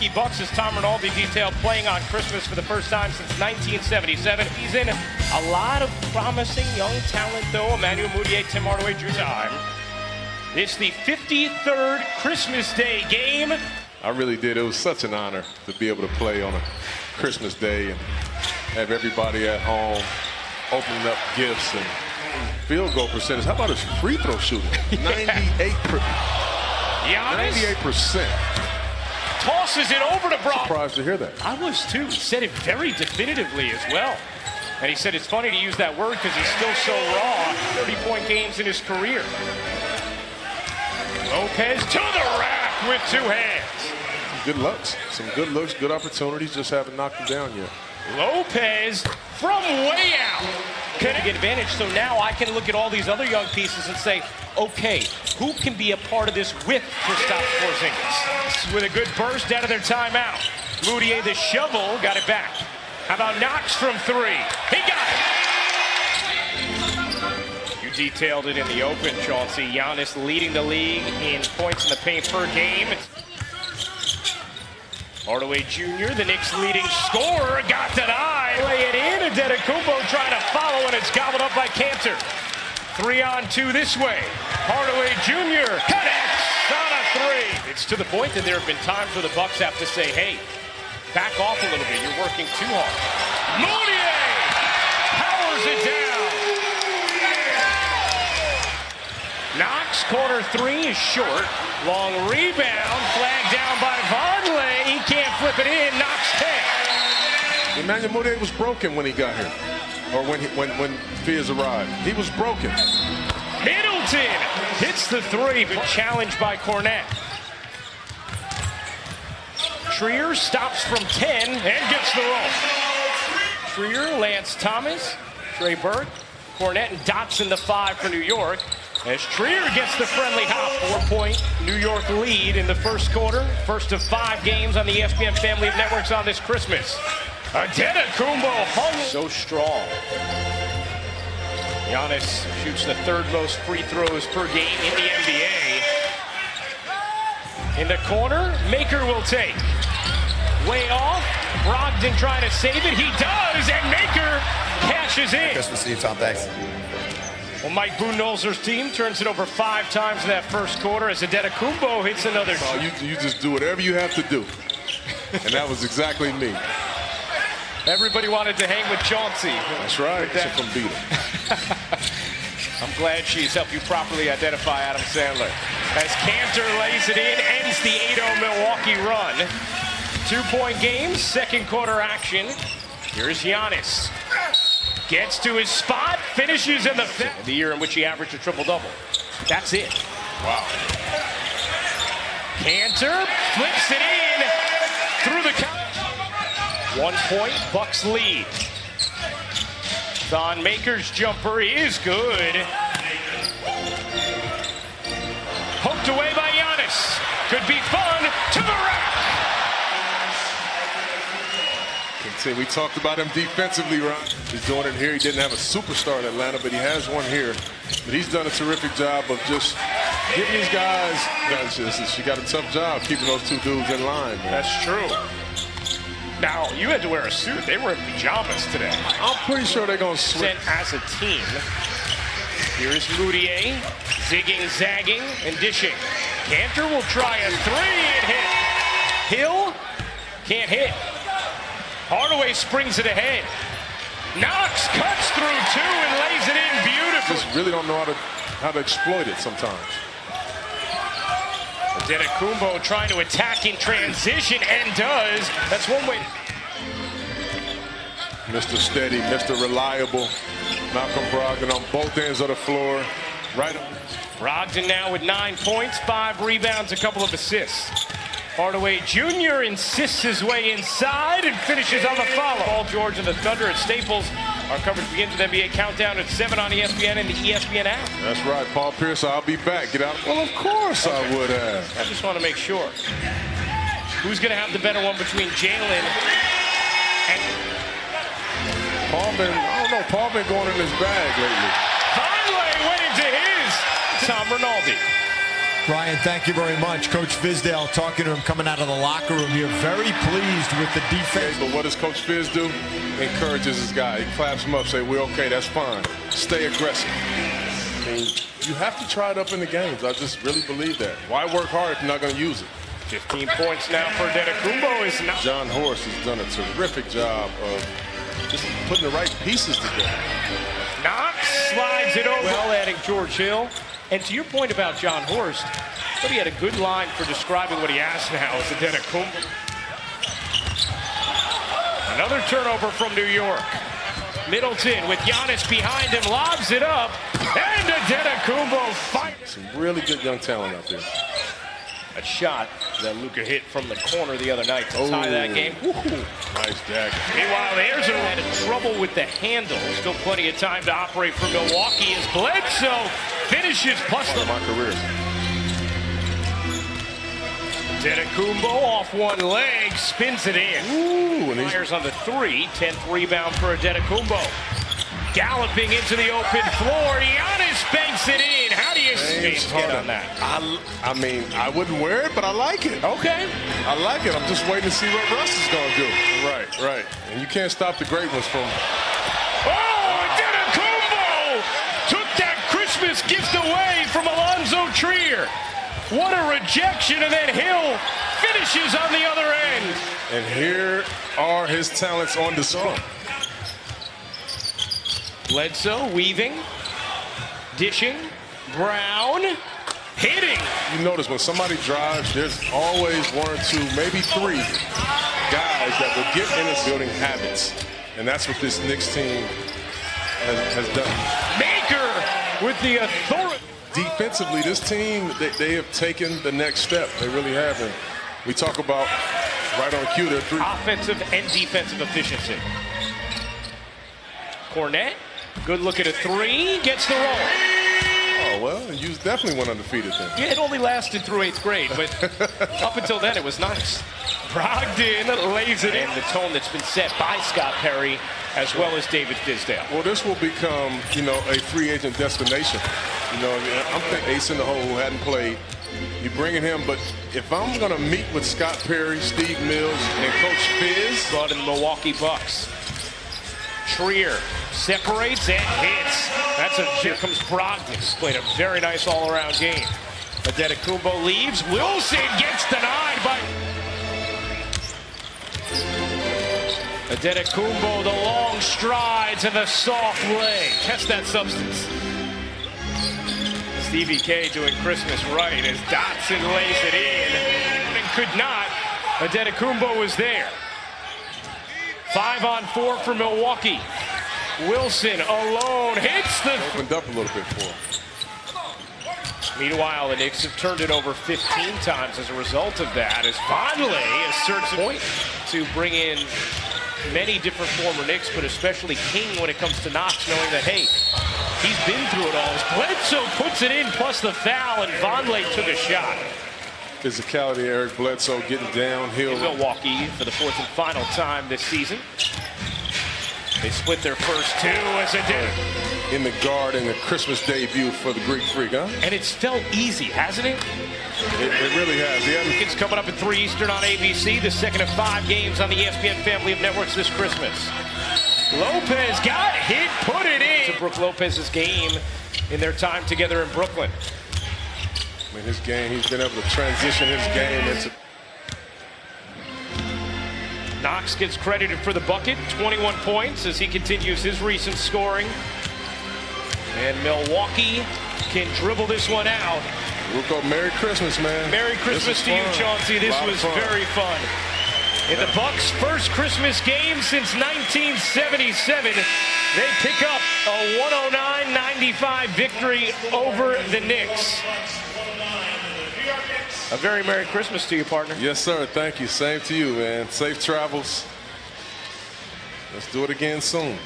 Milwaukee Bucks as Tom Rinaldi detailed playing on Christmas for the first time since 1977. He's in a lot of promising young talent, though. Emmanuel Mudiay, Tim Hardaway Drew time. It's the 53rd Christmas Day game. I really did. It was such an honor to be able to play on a Christmas Day and have everybody at home opening up gifts and field goal percentage. How about his free throw shooting? 98%. 98%. Tosses it over to Brock. Surprised to hear that. I was too. He said it very definitively as well. And he said it's funny to use that word because he's still so raw. 30-point games in his career. Lopez to the rack with two hands. Good looks. Some good looks, good opportunities. Just haven't knocked him down yet. Lopez from way out. Can get advantage, so now I can look at all these other young pieces and say, okay, who can be a part of this with Kristaps Porzingis? With a good burst out of their timeout. Mudiay, the shovel, got it back. How about Knox from three? He got it! You detailed it in the open, Chauncey. Giannis leading the league in points in the paint per game. Hardaway Jr., the Knicks leading scorer, got denied. Lay it in, Antetokounmpo trying to follow, and it's gobbled up by Cantor. 3-on-2 this way. Hardaway Jr. connects on a three. It's to the point that there have been times where the Bucks have to say, hey, back off a little bit. You're working too hard. Mudiay powers it down. Knox, corner three is short. Long rebound, flagged down by Vonleh. He can't flip it in. Knox 10. Emmanuel Mudiay was broken when he got here, or when Fears arrived. He was broken. Middleton hits the three, but challenged by Cornette. Trier stops from 10 and gets the roll. Trier, Lance Thomas, Trey Burke, Cornette, and Dotson the 5 for New York. As Trier gets the friendly hop, 4-point New York lead in the first quarter. First of 5 games on the ESPN family of networks on this Christmas. Antetokounmpo hung so strong. Giannis shoots the 3rd most free throws per game in the NBA. In the corner, Maker will take. Way off, Brogdon trying to save it. He does, and Maker cashes in. Christmas Eve, Tom, thanks. Well, Mike Budenholzer's team turns it over 5 times in that first quarter as Antetokounmpo hits another. Oh, you just do whatever you have to do. And that was exactly me. Everybody wanted to hang with Chauncey. That's right. That. From beat him. I'm glad she's helped you properly identify Adam Sandler. As Cantor lays it in, ends the 8-0 Milwaukee run. 2-point game, second quarter action. Here's Giannis. Gets to his spot, finishes in the fifth. The year in which he averaged a triple-double. That's it. Wow. Cantor flips it in through the count. 1 point, Bucks lead. Thon Maker's jumper is good. Poked away by Giannis. Could be fun to the rack. We talked about him defensively, Ron. He's doing it here. He didn't have a superstar in Atlanta, but he has one here. But he's done a terrific job of just getting these guys. She got a tough job keeping those 2 dudes in line, man. That's true. Now, you had to wear a suit. They were in pajamas today. I'm pretty sure they're going to switch. As a team. Here's Mudiay, zigging, zagging, and dishing. Cantor will try a 3 and hit. Hill can't hit. Hardaway springs it ahead. Knox cuts through 2 and lays it in beautifully. Just really don't know how to exploit it sometimes. Antetokounmpo trying to attack in transition and does. That's one way. Mr. Steady, Mr. Reliable. Malcolm Brogdon on both ends of the floor. Right. Brogdon now with 9 points, 5 rebounds, a couple of assists. Hardaway Jr. insists his way inside and finishes on the follow. Paul George and the Thunder at Staples. Our coverage begins with NBA Countdown at 7 on ESPN and the ESPN app. That's right, Paul Pierce. I'll be back. Get out. Well, of course I would have. I just want to make sure. Who's going to have the better one between Jalen and Paul? I don't know. Paul been going in his bag lately. Vonleh went into his. Tom Rinaldi. Ryan, thank you very much. Coach Fizdale talking to him coming out of the locker room here. Very pleased with the defense. But what does Coach Fizz do? Encourages his guy. He claps him up, say, we're okay, that's fine. Stay aggressive. I mean, you have to try it up in the games. I just really believe that. Why work hard if you're not going to use it? 15 points now for Antetokounmpo. Is not. John Horst has done a terrific job of just putting the right pieces together. Knox slides it over. Well, adding George Hill. And to your point about John Horst, but he had a good line for describing what he has now as Antetokounmpo. Another turnover from New York. Middleton with Giannis behind him, lobs it up, and Antetokounmpo fires. Some really good young talent out there. A shot that Luka hit from the corner the other night to tie that game. Nice dagger. Meanwhile, there's a had trouble with the handle. Still plenty of time to operate for Milwaukee as Bledsoe finishes plus the my career. Antetokounmpo off one leg, spins it in. Ooh, and he's Fires on the 3, 10th rebound for Antetokounmpo. Galloping into the open floor, Giannis banks it in. How do you get on that? I mean, I wouldn't wear it, but I like it. Okay. I like it. I'm just waiting to see what Russ is going to do. Right. And you can't stop the great ones from... Oh, Antetokounmpo took that Christmas gift away from Alonzo Trier. What a rejection, and then Hill finishes on the other end. And here are his talents on display. Bledsoe weaving, dishing, Brown hitting. You notice when somebody drives, there's always 1 or 2, maybe 3 guys that will get in his building habits. And that's what this Knicks team has done. Maker with the authority. Defensively, this team, they have taken the next step. They really have. And we talk about right on cue, 3 offensive and defensive efficiency. Cornette, good look at a 3, gets the roll. Oh, well, you definitely went undefeated then. Yeah, it only lasted through 8th grade, but up until then it was nice. Brogdon lays it in. The tone that's been set by Scott Perry as well as David Fizdale. Well, this will become, a free agent destination. I'm thinking Ace in the hole who hadn't played. You're bringing him, but if I'm going to meet with Scott Perry, Steve Mills, and Coach Fizz. Brought in the Milwaukee Bucks. Trier separates and hits. Here comes Brogdon. He's played a very nice all-around game. Antetokounmpo leaves. Wilson gets denied by... Antetokounmpo, the long strides and the soft leg. Test that substance. Stevie K doing Christmas right as Dotson lays it in and could not. Antetokounmpo was there. 5-on-4 for Milwaukee. Wilson alone hits the... Opened up a little bit for him. Meanwhile, the Knicks have turned it over 15 times as a result of that, as Vonleh asserts a point to bring in many different former Knicks, but especially King when it comes to Knox, knowing that, hey, he's been through it all. As Bledsoe puts it in, plus the foul, and Vonleh took a shot. Physicality, Eric Bledsoe getting downhill. In Milwaukee for the 4th and final time this season. They split their first 2 as it did. In the guard in the Christmas debut for the Greek Freak, huh? And it's felt easy, hasn't it? It really has. It's coming up at 3 Eastern on ABC, the second of 5 games on the ESPN family of networks this Christmas. Lopez got hit, put it in. To Brook Lopez's game in their time together in Brooklyn. I mean, his game, he's been able to transition his game into... Knox gets credited for the bucket, 21 points as he continues his recent scoring. And Milwaukee can dribble this one out. Ruko, Merry Christmas, man. Merry Christmas to you, Chauncey. This was very fun. In the Bucks' first Christmas game since 1977, they pick up a 109-95 victory over the Knicks. A very Merry Christmas to you, partner. Yes, sir. Thank you. Same to you, man. Safe travels. Let's do it again soon.